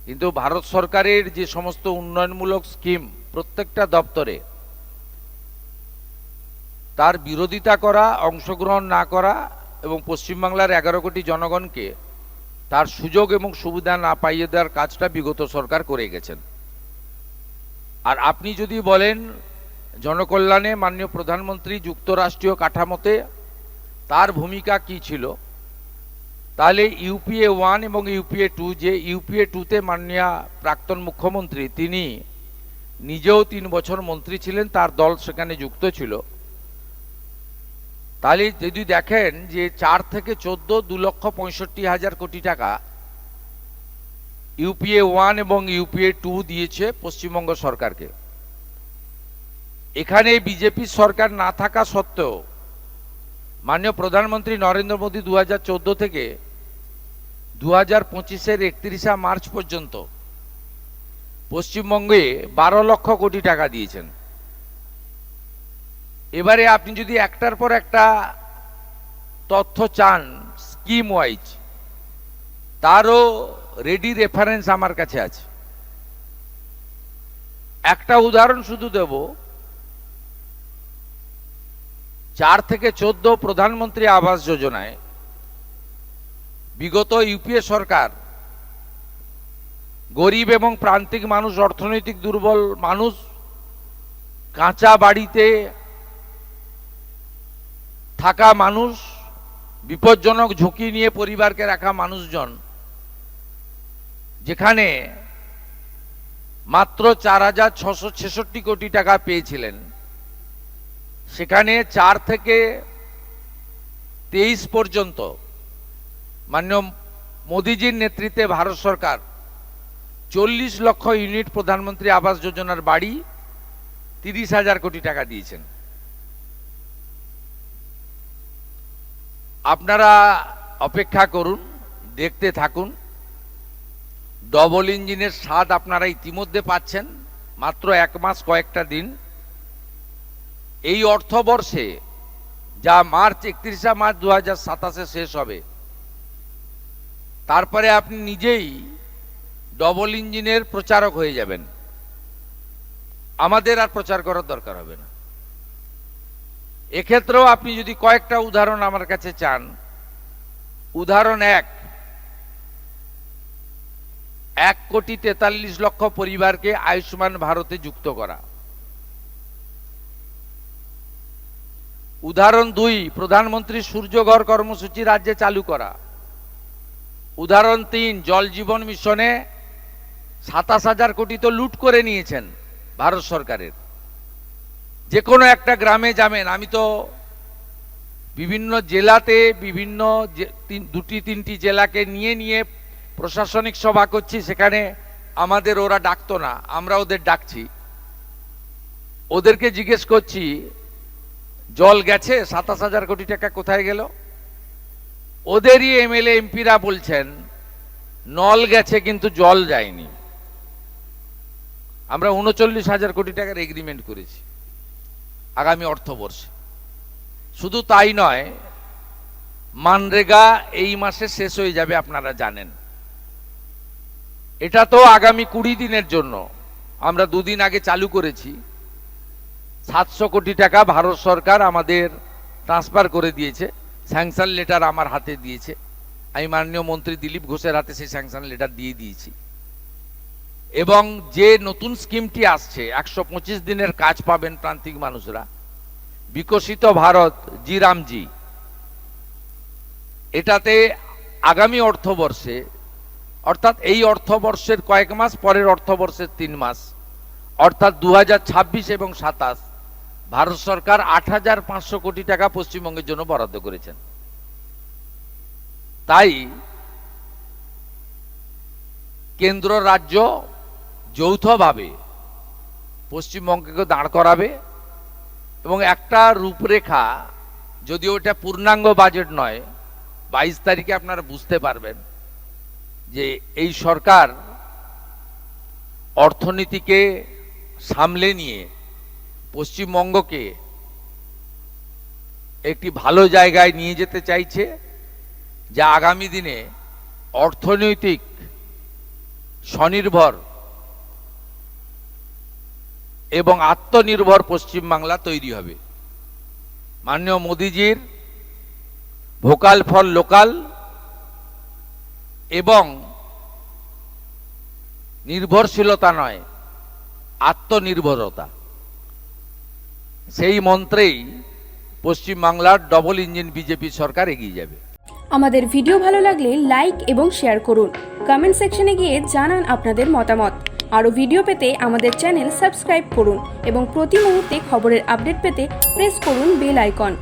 কিন্তু ভারত সরকারের যে সমস্ত উন্নয়নমূলক স্কিম প্রত্যেকটা দপ্তরে তার বিরোধিতা করা, অংশগ্রহণ না করা এবং পশ্চিমবাংলার 11 কোটি জনগণকে তার সুযোগ এবং সুবিধা না পাইয়ে দেওয়ার কাজটা বিগত সরকার করে গেছেন। আর আপনি যদি বলেন জনকল্যাণে মাননীয় প্রধানমন্ত্রী যুক্তরাষ্ট্রীয় কাঠামোতে তার ভূমিকা কি ছিল, তাহলে ইউপিএ 1 এবং ইউপিএ 2, যে ইউপিএ 2তে মাননীয় প্রাক্তন মুখ্যমন্ত্রী তিনি নিজেও 3 বছর মন্ত্রী ছিলেন, তার দল সেখানে যুক্ত ছিল, তাহলে যদি দেখেন যে 4 থেকে 14 2,65,000 কোটি টাকা ইউপিএ 1 এবং ইউপিএ 2 দিয়েছে পশ্চিমবঙ্গ সরকারকে। এখানে বিজেপি সরকার না থাকা সত্ত্বেও মাননীয় প্রধানমন্ত্রী নরেন্দ্র মোদী 2014 থেকে 2025-এর 31শে মার্চ পর্যন্ত পশ্চিমবঙ্গে 12 লক্ষ কোটি টাকা দিয়েছেন। এবারে আপনি যদি একটার পর একটা তথ্য চান স্কিম ওয়াইজ, তারও রেডি রেফারেন্স আমার কাছে আছে। একটা উদাহরণ শুধু দেব, 4 থেকে 14 প্রধানমন্ত্রী আবাস যোজনায় বিগত ইউপিএ সরকার গরিব এবং প্রান্তিক মানুষ, অর্থনৈতিক দুর্বল মানুষ, কাঁচা বাড়িতে থাকা মানুষ, বিপজ্জনক ঝুঁকি নিয়ে পরিবারকে রাখা মানুষজন, যেখানে মাত্র 4,666 কোটি টাকা পেয়েছিলেন, সেখানে 4 থেকে 23 পর্যন্ত মাননীয় মোদীজির নেতৃত্বে ভারত সরকার 40 লক্ষ ইউনিট প্রধানমন্ত্রী আবাস যোজনার বাড়ি 30,000 কোটি টাকা দিয়েছেন। আপনারা অপেক্ষা করুন, দেখতে থাকুন। ডবল ইঞ্জিনের স্বাদ আপনারা ইতিমধ্যে পাচ্ছেন, মাত্র 1 মাস কয়েকটা দিন। এই অর্থবর্ষে, যা 31শে মার্চ 2027-এ শেষ হবে, তারপরে আপনি নিজেই ডবল ইঞ্জিনের প্রচারক হয়ে যাবেন, আমাদের আর প্রচার করার দরকার হবে না। এক্ষেত্রেও আপনি যদি কয়েকটা উদাহরণ আমার কাছে চান, উদাহরণ 1,43,00,000 পরিবারকে আয়ুষ্মান ভারতে যুক্ত করা। উদাহরণ 2, প্রধানমন্ত্রী সূর্যঘর কর্মসূচি রাজ্যে চালু করা। উদাহরণ 3, জল জীবন মিশনে 27,000 কোটি তো লুট করে নিয়েছেন ভারত সরকারের। যে কোনো একটা গ্রামে যাবেন, আমি তো বিভিন্ন জেলাতে, বিভিন্ন 2-3টি জেলাকে নিয়ে নিয়ে প্রশাসনিক সভা করছি, সেখানে আমাদের ওরা ডাকতো না, আমরা ওদের ডাকছি। ওদেরকে জিজ্ঞেস করছি জল গেছে, 27,000 কোটি টাকা কোথায় গেল? ওদেরই এমএলএ এমপিরা বলছেন নল গেছে কিন্তু জল যায়নি। আমরা 39,000 কোটি টাকার এগ্রিমেন্ট করেছি আগামী অর্থবর্ষে। শুধু তাই নয়, মানরেগা এই মাসে শেষ হয়ে যাবে, আপনারা জানেন। এটা তো আগামী 20 দিনের জন্য, আমরা 2 দিন আগে চালু করেছি। 700 কোটি টাকা ভারত সরকার আমাদের ট্রান্সফার করে দিয়েছে, স্যাংশন লেটার আমার হাতে দিয়েছে, আমি মাননীয় মন্ত্রী দিলীপ ঘোষের হাতে সেই স্যাংশন লেটার দিয়ে দিয়েছি। এবং যে নতুন স্কিমটি আসছে, 125 দিনের কাজ পাবেন প্রান্তিক মানুষরা, বিকশিত ভারত জি রামজি, এটাতে আগামী অর্থবর্ষে, অর্থাৎ এই অর্থবর্ষের কয়েক মাস পরের অর্থবর্ষের 3 মাস, অর্থাৎ 2026 এবং 27, ভারত সরকার 8,500 কোটি টাকা পশ্চিমবঙ্গের জন্য বরাদ্দ করেছেন। তাই কেন্দ্র রাজ্য যৌথভাবে পশ্চিমবঙ্গকে দাঁড় করাবে এবং একটা রূপরেখা, যদিও এটা পূর্ণাঙ্গ বাজেট নয়, 22 তারিখে আপনারা বুঝতে পারবেন যে এই সরকার অর্থনীতিকে সামলে নিয়ে পশ্চিমবঙ্গকে একটি ভালো জায়গায় নিয়ে যেতে চাইছে, যা আগামী দিনে অর্থনৈতিক স্বনির্ভর এবং আত্মনির্ভর পশ্চিমবাংলা তৈরি হবে। মাননীয় মোদিজির ভোকাল ফর লোকাল এবং নির্ভরশীলতা নয়, আত্মনির্ভরতা, সেই মন্ত্রেই পশ্চিমবাংলার ডবল ইঞ্জিন বিজেপি সরকার এগিয়ে যাবে। আমাদের ভিডিও ভালো লাগলে লাইক এবং শেয়ার করুন। কমেন্ট সেকশনে গিয়ে জানান আপনাদের মতামত। আরও ভিডিও পেতে আমাদের চ্যানেল সাবস্ক্রাইব করুন এবং প্রতি মুহূর্তে খবরের আপডেট পেতে প্রেস করুন বেল আইকন।